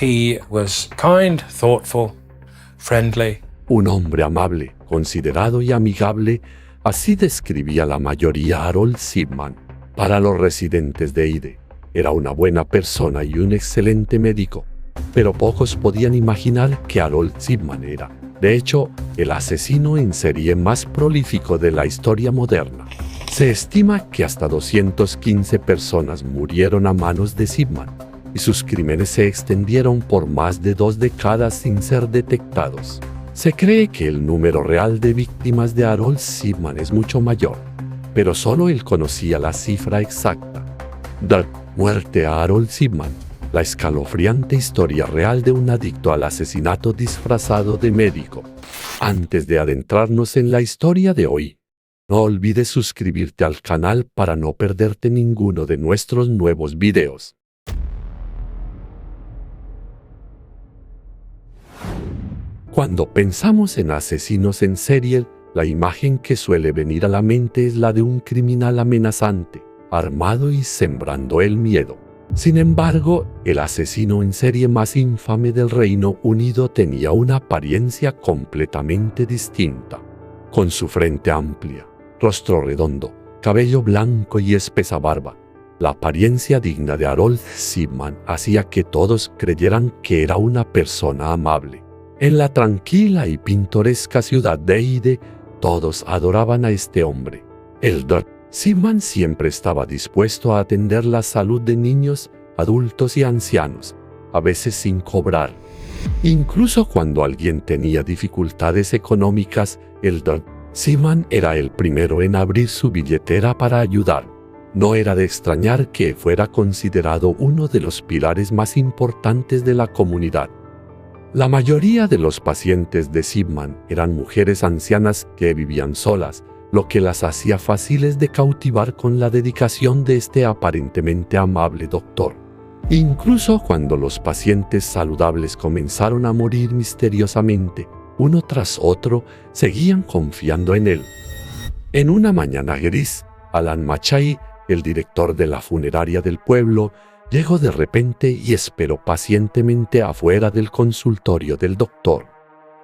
He was kind, thoughtful, friendly. Un hombre amable, considerado y amigable, así describía la mayoría a Harold Shipman. Para los residentes de Hyde, era una buena persona y un excelente médico, pero pocos podían imaginar que Harold Shipman era, de hecho, el asesino en serie más prolífico de la historia moderna. Se estima que hasta 215 personas murieron a manos de Shipman, y sus crímenes se extendieron por más de 2 décadas sin ser detectados. Se cree que el número real de víctimas de Harold Shipman es mucho mayor, pero solo él conocía la cifra exacta. Dar muerte a Harold Shipman, la escalofriante historia real de un adicto al asesinato disfrazado de médico. Antes de adentrarnos en la historia de hoy, no olvides suscribirte al canal para no perderte ninguno de nuestros nuevos videos. Cuando pensamos en asesinos en serie, la imagen que suele venir a la mente es la de un criminal amenazante, armado y sembrando el miedo. Sin embargo, el asesino en serie más infame del Reino Unido tenía una apariencia completamente distinta. Con su frente amplia, rostro redondo, cabello blanco y espesa barba, la apariencia digna de Harold Shipman hacía que todos creyeran que era una persona amable. En la tranquila y pintoresca ciudad de Hyde, todos adoraban a este hombre. El Dr. Shipman siempre estaba dispuesto a atender la salud de niños, adultos y ancianos, a veces sin cobrar. Incluso cuando alguien tenía dificultades económicas, el Dr. Shipman era el primero en abrir su billetera para ayudar. No era de extrañar que fuera considerado uno de los pilares más importantes de la comunidad. La mayoría de los pacientes de Shipman eran mujeres ancianas que vivían solas, lo que las hacía fáciles de cautivar con la dedicación de este aparentemente amable doctor. Incluso cuando los pacientes saludables comenzaron a morir misteriosamente, uno tras otro, seguían confiando en él. En una mañana gris, Alan Mackay, el director de la funeraria del pueblo, llegó de repente y esperó pacientemente afuera del consultorio del doctor.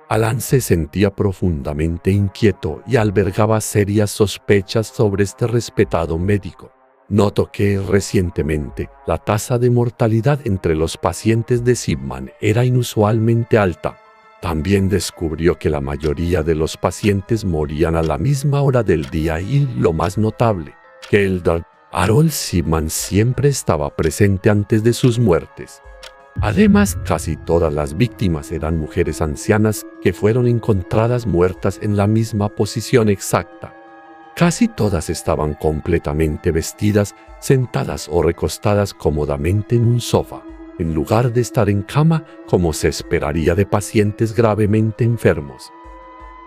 Alan se sentía profundamente inquieto y albergaba serias sospechas sobre este respetado médico. Notó que recientemente la tasa de mortalidad entre los pacientes de Shipman era inusualmente alta. También descubrió que la mayoría de los pacientes morían a la misma hora del día y, lo más notable, que el Dr. Harold Shipman siempre estaba presente antes de sus muertes. Además, casi todas las víctimas eran mujeres ancianas que fueron encontradas muertas en la misma posición exacta. Casi todas estaban completamente vestidas, sentadas o recostadas cómodamente en un sofá, en lugar de estar en cama como se esperaría de pacientes gravemente enfermos.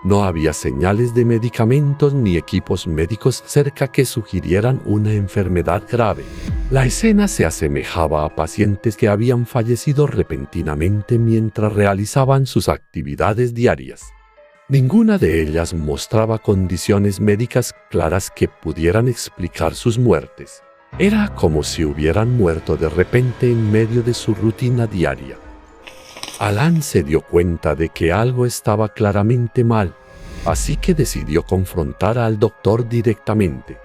No había señales de medicamentos ni equipos médicos cerca que sugirieran una enfermedad grave. La escena se asemejaba a pacientes que habían fallecido repentinamente mientras realizaban sus actividades diarias. Ninguna de ellas mostraba condiciones médicas claras que pudieran explicar sus muertes. Era como si hubieran muerto de repente en medio de su rutina diaria. Alan se dio cuenta de que algo estaba claramente mal, así que decidió confrontar al doctor directamente.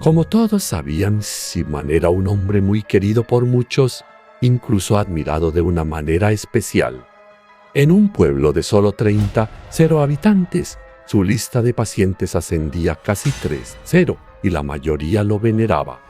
Como todos sabían, Shipman era un hombre muy querido por muchos, incluso admirado de una manera especial. En un pueblo de solo 0 habitantes, su lista de pacientes ascendía casi 3-0 y la mayoría lo veneraba.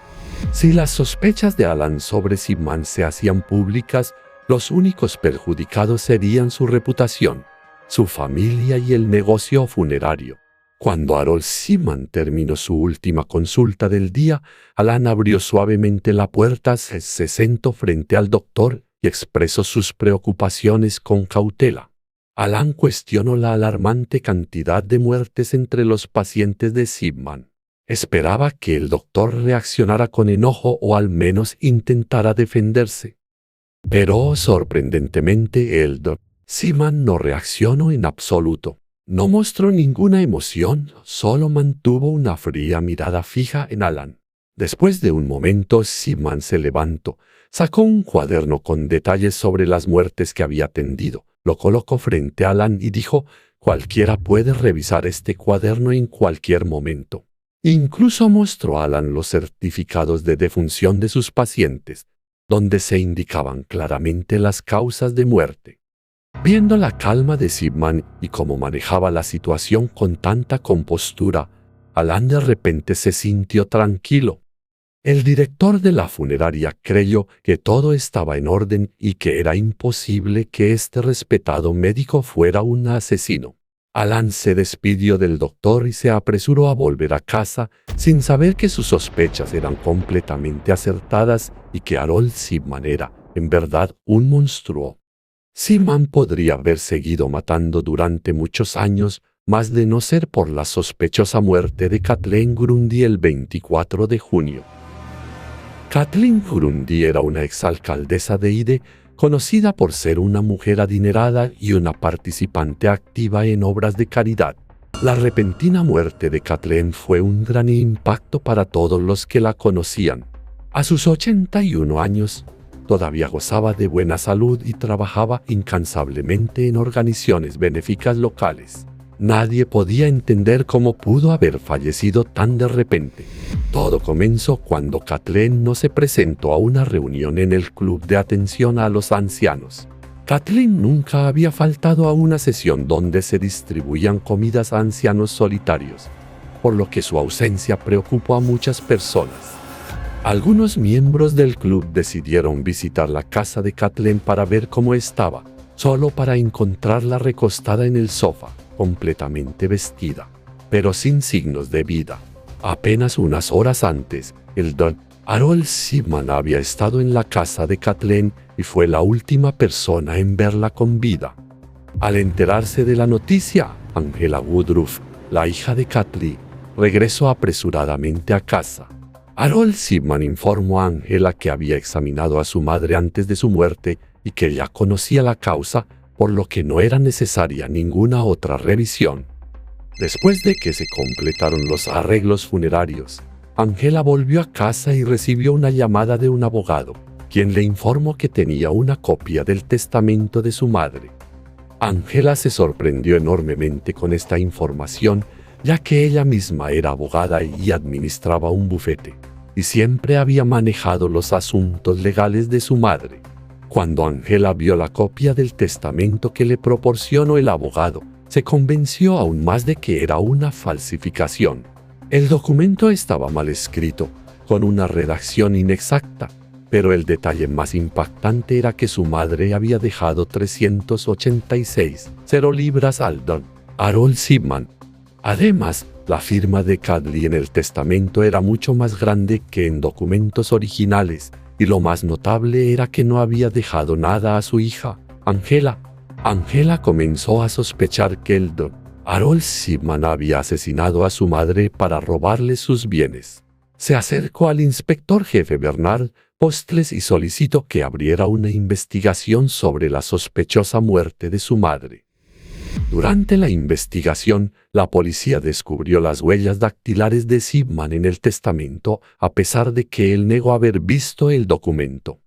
Si las sospechas de Alan sobre Shipman se hacían públicas, los únicos perjudicados serían su reputación, su familia y el negocio funerario. Cuando Harold Shipman terminó su última consulta del día, Alan abrió suavemente la puerta, se sentó frente al doctor y expresó sus preocupaciones con cautela. Alan cuestionó la alarmante cantidad de muertes entre los pacientes de Shipman. Esperaba que el doctor reaccionara con enojo o al menos intentara defenderse. Pero, sorprendentemente, el Dr. Shipman no reaccionó en absoluto. No mostró ninguna emoción, solo mantuvo una fría mirada fija en Alan. Después de un momento, Zimmerman se levantó, sacó un cuaderno con detalles sobre las muertes que había atendido, lo colocó frente a Alan y dijo: «Cualquiera puede revisar este cuaderno en cualquier momento». Incluso mostró a Alan los certificados de defunción de sus pacientes, donde se indicaban claramente las causas de muerte. Viendo la calma de Zimmerman y cómo manejaba la situación con tanta compostura, Alan de repente se sintió tranquilo. El director de la funeraria creyó que todo estaba en orden y que era imposible que este respetado médico fuera un asesino. Alan se despidió del doctor y se apresuró a volver a casa sin saber que sus sospechas eran completamente acertadas y que Harold Zimmerman era, en verdad, un monstruo. Zimmerman podría haber seguido matando durante muchos años, más de no ser por la sospechosa muerte de Kathleen Grundy el 24 de junio. Kathleen Grundy era una exalcaldesa de Hyde, conocida por ser una mujer adinerada y una participante activa en obras de caridad. La repentina muerte de Kathleen fue un gran impacto para todos los que la conocían. A sus 81 años, todavía gozaba de buena salud y trabajaba incansablemente en organizaciones benéficas locales. Nadie podía entender cómo pudo haber fallecido tan de repente. Todo comenzó cuando Kathleen no se presentó a una reunión en el club de atención a los ancianos. Kathleen nunca había faltado a una sesión donde se distribuían comidas a ancianos solitarios, por lo que su ausencia preocupó a muchas personas. Algunos miembros del club decidieron visitar la casa de Kathleen para ver cómo estaba, solo para encontrarla recostada en el sofá, completamente vestida, pero sin signos de vida. Apenas unas horas antes, el Dr. Harold Zimmerman había estado en la casa de Kathleen y fue la última persona en verla con vida. Al enterarse de la noticia, Angela Woodruff, la hija de Kathleen, regresó apresuradamente a casa. Harold Zimmerman informó a Angela que había examinado a su madre antes de su muerte y que ya conocía la causa, por lo que no era necesaria ninguna otra revisión. Después de que se completaron los arreglos funerarios, Angela volvió a casa y recibió una llamada de un abogado, quien le informó que tenía una copia del testamento de su madre. Angela se sorprendió enormemente con esta información, ya que ella misma era abogada y administraba un bufete, y siempre había manejado los asuntos legales de su madre. Cuando Angela vio la copia del testamento que le proporcionó el abogado, se convenció aún más de que era una falsificación. El documento estaba mal escrito, con una redacción inexacta, pero el detalle más impactante era que su madre había dejado 386,0 libras al Dr. Harold Zimmerman. Además, la firma de Kathleen en el testamento era mucho más grande que en documentos originales, y lo más notable era que no había dejado nada a su hija, Angela. Angela comenzó a sospechar que el Dr. Harold Zimmerman había asesinado a su madre para robarle sus bienes. Se acercó al inspector jefe Bernard Postles y solicitó que abriera una investigación sobre la sospechosa muerte de su madre. Durante la investigación, la policía descubrió las huellas dactilares de Zimmerman en el testamento, a pesar de que él negó haber visto el documento.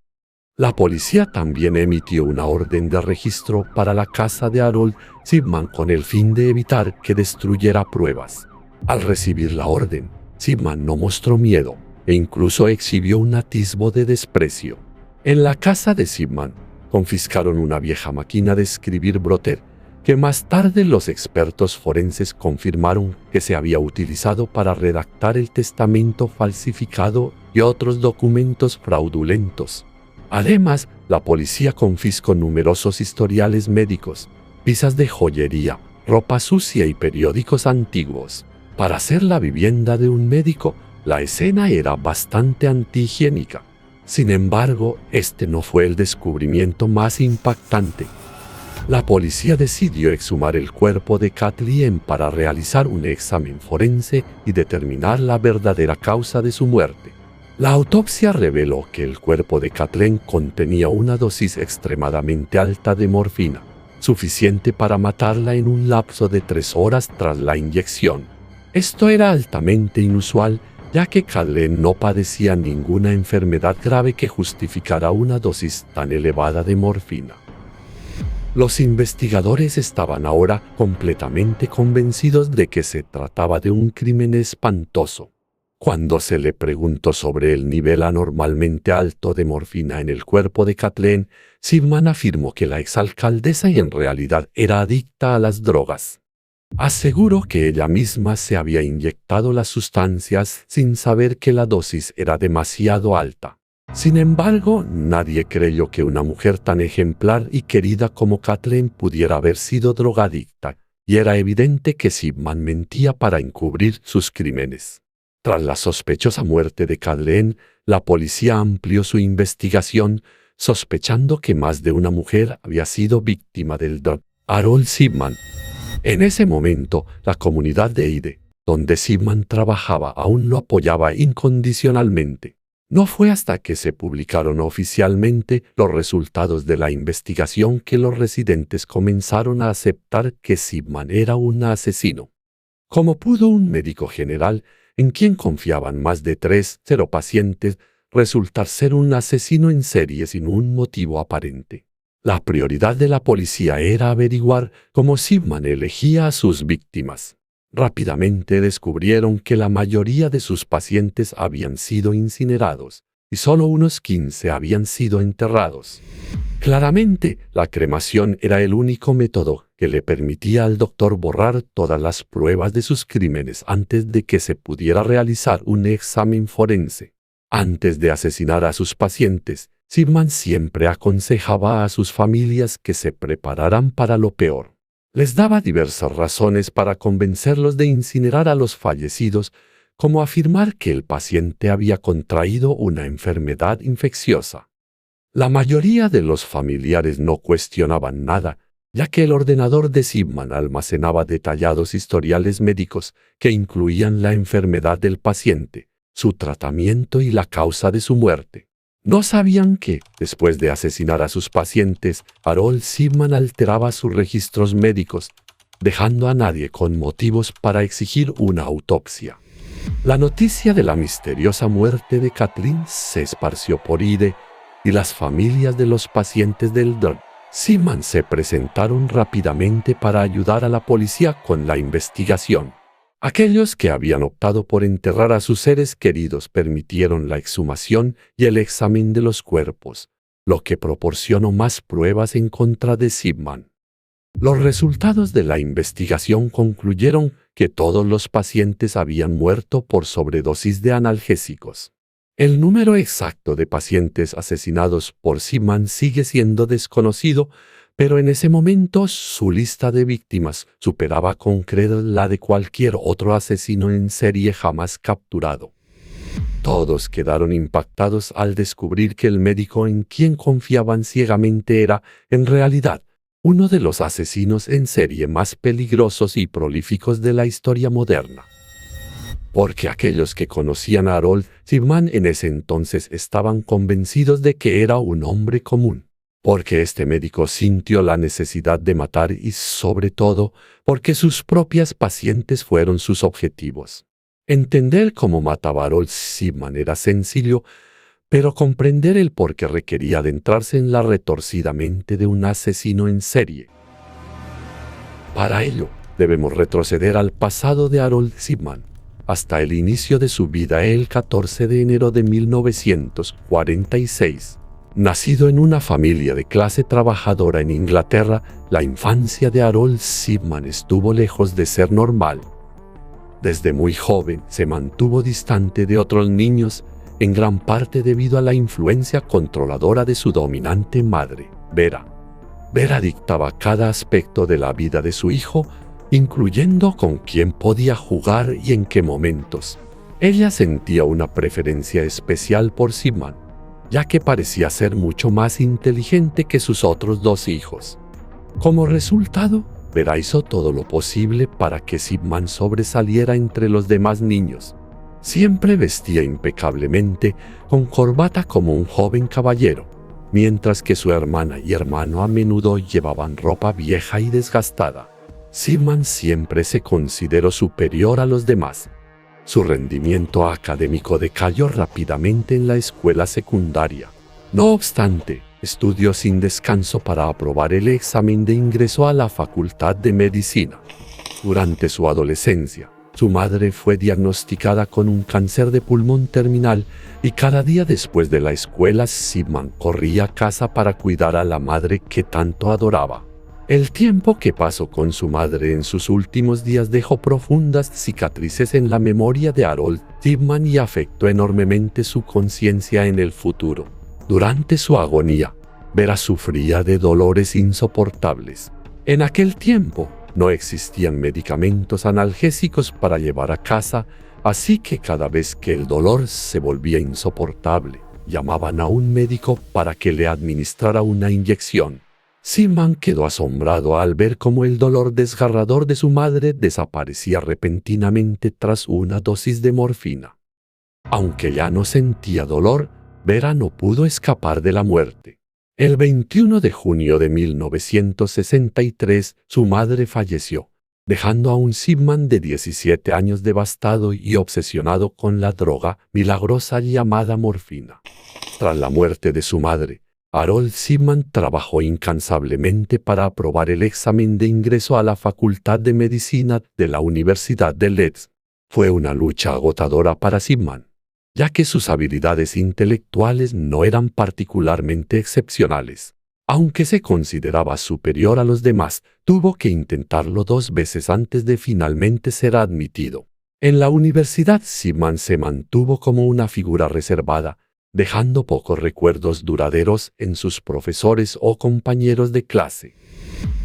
La policía también emitió una orden de registro para la casa de Harold Zimmerman con el fin de evitar que destruyera pruebas. Al recibir la orden, Zimmerman no mostró miedo e incluso exhibió un atisbo de desprecio. En la casa de Zimmerman, confiscaron una vieja máquina de escribir Brotter, que más tarde los expertos forenses confirmaron que se había utilizado para redactar el testamento falsificado y otros documentos fraudulentos. Además, la policía confiscó numerosos historiales médicos, piezas de joyería, ropa sucia y periódicos antiguos. Para ser la vivienda de un médico, la escena era bastante antihigiénica. Sin embargo, este no fue el descubrimiento más impactante. La policía decidió exhumar el cuerpo de Kathleen para realizar un examen forense y determinar la verdadera causa de su muerte. La autopsia reveló que el cuerpo de Kathleen contenía una dosis extremadamente alta de morfina, suficiente para matarla en un lapso de 3 horas tras la inyección. Esto era altamente inusual, ya que Kathleen no padecía ninguna enfermedad grave que justificara una dosis tan elevada de morfina. Los investigadores estaban ahora completamente convencidos de que se trataba de un crimen espantoso. Cuando se le preguntó sobre el nivel anormalmente alto de morfina en el cuerpo de Kathleen, Zimmerman afirmó que la exalcaldesa en realidad era adicta a las drogas. Aseguró que ella misma se había inyectado las sustancias sin saber que la dosis era demasiado alta. Sin embargo, nadie creyó que una mujer tan ejemplar y querida como Kathleen pudiera haber sido drogadicta, y era evidente que Zimmerman mentía para encubrir sus crímenes. Tras la sospechosa muerte de Kathleen, la policía amplió su investigación, sospechando que más de una mujer había sido víctima del Dr. Harold Zimmerman. En ese momento, la comunidad de Ide, donde Zimmerman trabajaba, aún lo apoyaba incondicionalmente. No fue hasta que se publicaron oficialmente los resultados de la investigación que los residentes comenzaron a aceptar que Zimmerman era un asesino. ¿Cómo pudo un médico general, en quien confiaban más de 3,0 pacientes, resultar ser un asesino en serie sin un motivo aparente? La prioridad de la policía era averiguar cómo Zimmerman elegía a sus víctimas. Rápidamente descubrieron que la mayoría de sus pacientes habían sido incinerados y solo unos 15 habían sido enterrados. Claramente, la cremación era el único método que le permitía al doctor borrar todas las pruebas de sus crímenes antes de que se pudiera realizar un examen forense. Antes de asesinar a sus pacientes, Zimmerman siempre aconsejaba a sus familias que se prepararan para lo peor. Les daba diversas razones para convencerlos de incinerar a los fallecidos, como afirmar que el paciente había contraído una enfermedad infecciosa. La mayoría de los familiares no cuestionaban nada, ya que el ordenador de Zimmerman almacenaba detallados historiales médicos que incluían la enfermedad del paciente, su tratamiento y la causa de su muerte. No sabían que, después de asesinar a sus pacientes, Harold Zimmerman alteraba sus registros médicos, dejando a nadie con motivos para exigir una autopsia. La noticia de la misteriosa muerte de Kathleen se esparció por Ide, y las familias de los pacientes del Dr. Zimmerman se presentaron rápidamente para ayudar a la policía con la investigación. Aquellos que habían optado por enterrar a sus seres queridos permitieron la exhumación y el examen de los cuerpos, lo que proporcionó más pruebas en contra de Zimmerman. Los resultados de la investigación concluyeron que todos los pacientes habían muerto por sobredosis de analgésicos. El número exacto de pacientes asesinados por Zimmerman sigue siendo desconocido, pero en ese momento su lista de víctimas superaba con creces la de cualquier otro asesino en serie jamás capturado. Todos quedaron impactados al descubrir que el médico en quien confiaban ciegamente era, en realidad, uno de los asesinos en serie más peligrosos y prolíficos de la historia moderna. Porque aquellos que conocían a Harold Zimmerman en ese entonces estaban convencidos de que era un hombre común. Porque este médico sintió la necesidad de matar y, sobre todo, porque sus propias pacientes fueron sus objetivos. Entender cómo mataba Harold Zimmerman era sencillo, pero comprender el por qué requería adentrarse en la retorcida mente de un asesino en serie. Para ello, debemos retroceder al pasado de Harold Zimmerman, hasta el inicio de su vida el 14 de enero de 1946. Nacido en una familia de clase trabajadora en Inglaterra, la infancia de Harold Zimmerman estuvo lejos de ser normal. Desde muy joven se mantuvo distante de otros niños, en gran parte debido a la influencia controladora de su dominante madre, Vera. Vera dictaba cada aspecto de la vida de su hijo, incluyendo con quién podía jugar y en qué momentos. Ella sentía una preferencia especial por Zimmerman, ya que parecía ser mucho más inteligente que sus otros dos hijos. Como resultado, Vera hizo todo lo posible para que Zimmerman sobresaliera entre los demás niños. Siempre vestía impecablemente, con corbata como un joven caballero, mientras que su hermana y hermano a menudo llevaban ropa vieja y desgastada. Zimmerman siempre se consideró superior a los demás. Su rendimiento académico decayó rápidamente en la escuela secundaria. No obstante, estudió sin descanso para aprobar el examen de ingreso a la Facultad de Medicina. Durante su adolescencia, su madre fue diagnosticada con un cáncer de pulmón terminal y cada día después de la escuela Zimmermann corría a casa para cuidar a la madre que tanto adoraba. El tiempo que pasó con su madre en sus últimos días dejó profundas cicatrices en la memoria de Harold Zimmermann y afectó enormemente su conciencia en el futuro. Durante su agonía, Vera sufría de dolores insoportables. En aquel tiempo, no existían medicamentos analgésicos para llevar a casa, así que cada vez que el dolor se volvía insoportable, llamaban a un médico para que le administrara una inyección. Zimmermann quedó asombrado al ver cómo el dolor desgarrador de su madre desaparecía repentinamente tras una dosis de morfina. Aunque ya no sentía dolor, Vera no pudo escapar de la muerte. El 21 de junio de 1963, su madre falleció, dejando a un Zimmermann de 17 años devastado y obsesionado con la droga milagrosa llamada morfina. Tras la muerte de su madre, Harold Zimmermann trabajó incansablemente para aprobar el examen de ingreso a la Facultad de Medicina de la Universidad de Leeds. Fue una lucha agotadora para Zimmermann, ya que sus habilidades intelectuales no eran particularmente excepcionales. Aunque se consideraba superior a los demás, tuvo que intentarlo 2 veces antes de finalmente ser admitido. En la universidad, Zimmermann se mantuvo como una figura reservada, dejando pocos recuerdos duraderos en sus profesores o compañeros de clase.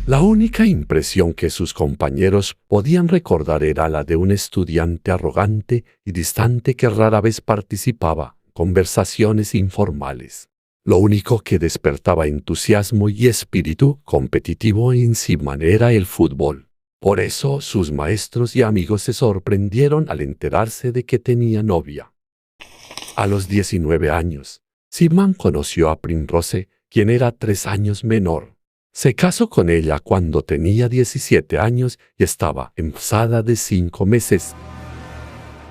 La única impresión que sus compañeros podían recordar era la de un estudiante arrogante y distante que rara vez participaba en conversaciones informales. Lo único que despertaba entusiasmo y espíritu competitivo en Zimmermann era el fútbol. Por eso sus maestros y amigos se sorprendieron al enterarse de que tenía novia. A los 19 años, Zimmermann conoció a Primrose, quien era 3 años menor. Se casó con ella cuando tenía 17 años y estaba embarazada de 5 meses.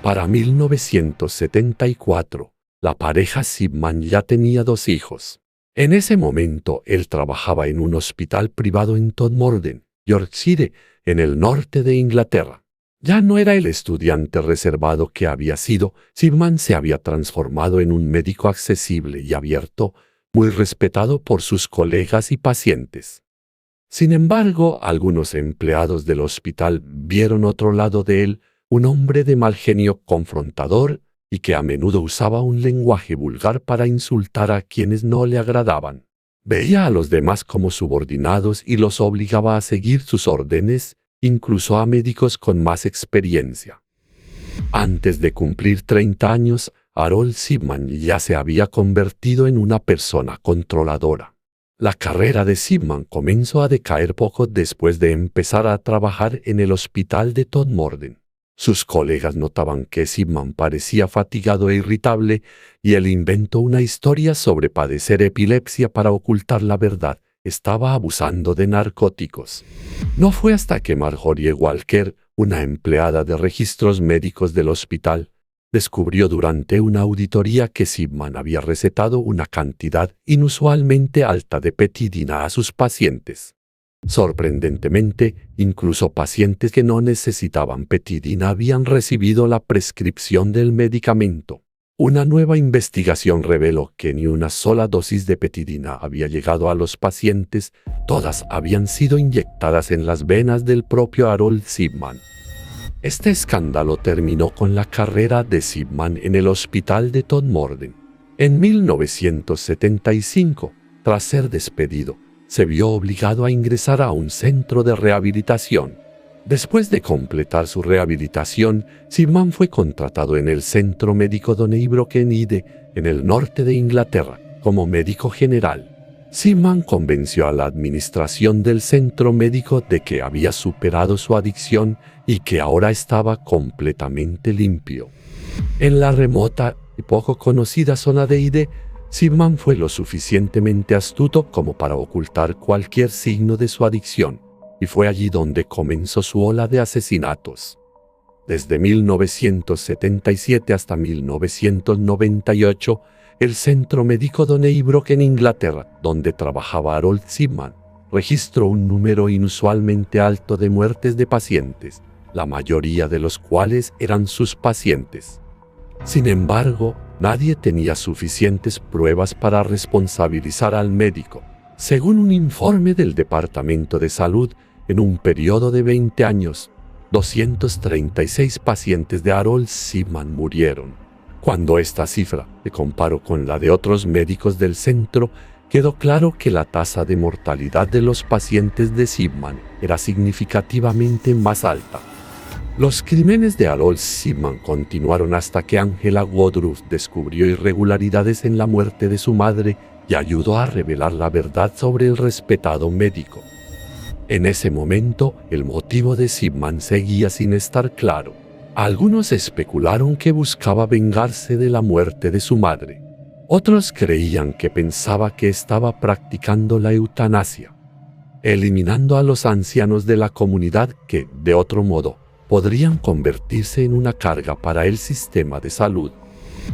Para 1974, la pareja Zimmermann ya tenía 2 hijos. En ese momento, él trabajaba en un hospital privado en Todmorden, Yorkshire, en el norte de Inglaterra. Ya no era el estudiante reservado que había sido. Zimmermann se había transformado en un médico accesible y abierto, muy respetado por sus colegas y pacientes. Sin embargo, algunos empleados del hospital vieron otro lado de él, un hombre de mal genio confrontador y que a menudo usaba un lenguaje vulgar para insultar a quienes no le agradaban. Veía a los demás como subordinados y los obligaba a seguir sus órdenes, incluso a médicos con más experiencia. Antes de cumplir 30 años, Harold Zimmermann ya se había convertido en una persona controladora. La carrera de Zimmermann comenzó a decaer poco después de empezar a trabajar en el hospital de Todmorden. Sus colegas notaban que Zimmermann parecía fatigado e irritable y él inventó una historia sobre padecer epilepsia para ocultar la verdad. Estaba abusando de narcóticos. No fue hasta que Marjorie Walker, una empleada de registros médicos del hospital, descubrió durante una auditoría que Zimmermann había recetado una cantidad inusualmente alta de petidina a sus pacientes. Sorprendentemente, incluso pacientes que no necesitaban petidina habían recibido la prescripción del medicamento. Una nueva investigación reveló que ni una sola dosis de petidina había llegado a los pacientes, todas habían sido inyectadas en las venas del propio Harold Zimmermann. Este escándalo terminó con la carrera de Zimmermann en el hospital de Todmorden. En 1975, tras ser despedido, se vio obligado a ingresar a un centro de rehabilitación. Después de completar su rehabilitación, Zimmermann fue contratado en el Centro Médico Donnybrook en Hyde, en el norte de Inglaterra, como médico general. Zimmermann convenció a la administración del centro médico de que había superado su adicción y que ahora estaba completamente limpio. En la remota y poco conocida zona de Hyde, Zimmermann fue lo suficientemente astuto como para ocultar cualquier signo de su adicción, y fue allí donde comenzó su ola de asesinatos. Desde 1977 hasta 1998, el Centro Médico Donnybrook en Inglaterra, donde trabajaba Harold Shipman, registró un número inusualmente alto de muertes de pacientes, la mayoría de los cuales eran sus pacientes. Sin embargo, nadie tenía suficientes pruebas para responsabilizar al médico. Según un informe del Departamento de Salud, en un periodo de 20 años, 236 pacientes de Harold Shipman murieron. Cuando esta cifra se comparó con la de otros médicos del centro, quedó claro que la tasa de mortalidad de los pacientes de Shipman era significativamente más alta. Los crímenes de Harold Shipman continuaron hasta que Angela Woodruff descubrió irregularidades en la muerte de su madre y ayudó a revelar la verdad sobre el respetado médico. En ese momento, el motivo de Shipman seguía sin estar claro. Algunos especularon que buscaba vengarse de la muerte de su madre. Otros creían que pensaba que estaba practicando la eutanasia, eliminando a los ancianos de la comunidad que, de otro modo, podrían convertirse en una carga para el sistema de salud.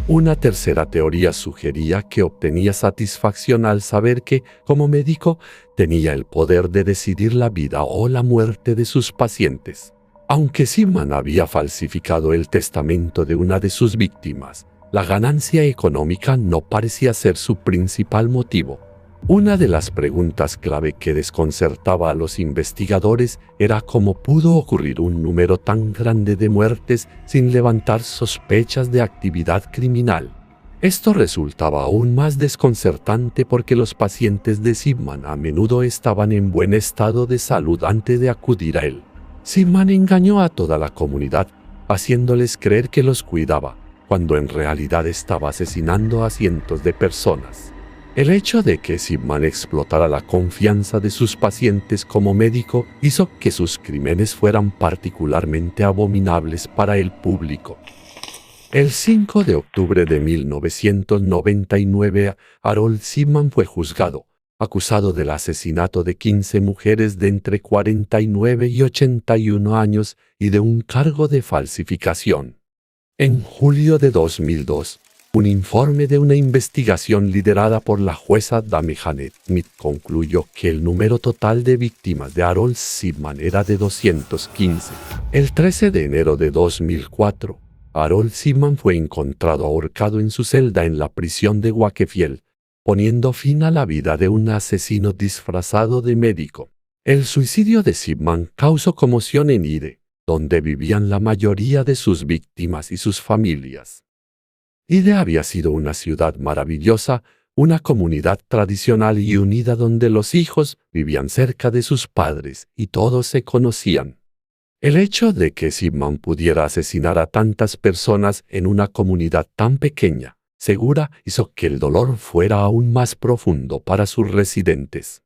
Una tercera teoría sugería que obtenía satisfacción al saber que, como médico, tenía el poder de decidir la vida o la muerte de sus pacientes. Aunque Shipman había falsificado el testamento de una de sus víctimas, la ganancia económica no parecía ser su principal motivo. Una de las preguntas clave que desconcertaba a los investigadores era cómo pudo ocurrir un número tan grande de muertes sin levantar sospechas de actividad criminal. Esto resultaba aún más desconcertante porque los pacientes de Shipman a menudo estaban en buen estado de salud antes de acudir a él. Shipman engañó a toda la comunidad, haciéndoles creer que los cuidaba, cuando en realidad estaba asesinando a cientos de personas. El hecho de que Shipman explotara la confianza de sus pacientes como médico hizo que sus crímenes fueran particularmente abominables para el público. El 5 de octubre de 1999, Harold Shipman fue juzgado, acusado del asesinato de 15 mujeres de entre 49 y 81 años y de un cargo de falsificación. En julio de 2002, un informe de una investigación liderada por la jueza Dame Janet Smith concluyó que el número total de víctimas de Harold Shipman era de 215. El 13 de enero de 2004, Harold Shipman fue encontrado ahorcado en su celda en la prisión de Wakefield, poniendo fin a la vida de un asesino disfrazado de médico. El suicidio de Shipman causó conmoción en Hyde, donde vivían la mayoría de sus víctimas y sus familias. Hyde había sido una ciudad maravillosa, una comunidad tradicional y unida donde los hijos vivían cerca de sus padres y todos se conocían. El hecho de que Shipman pudiera asesinar a tantas personas en una comunidad tan pequeña, segura, hizo que el dolor fuera aún más profundo para sus residentes.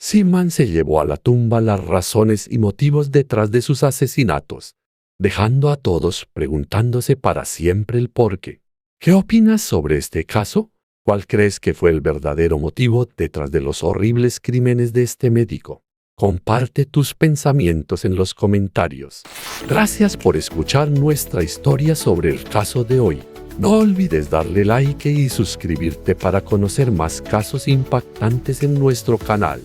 Shipman se llevó a la tumba las razones y motivos detrás de sus asesinatos, dejando a todos preguntándose para siempre el porqué. ¿Qué opinas sobre este caso? ¿Cuál crees que fue el verdadero motivo detrás de los horribles crímenes de este médico? Comparte tus pensamientos en los comentarios. Gracias por escuchar nuestra historia sobre el caso de hoy. No olvides darle like y suscribirte para conocer más casos impactantes en nuestro canal.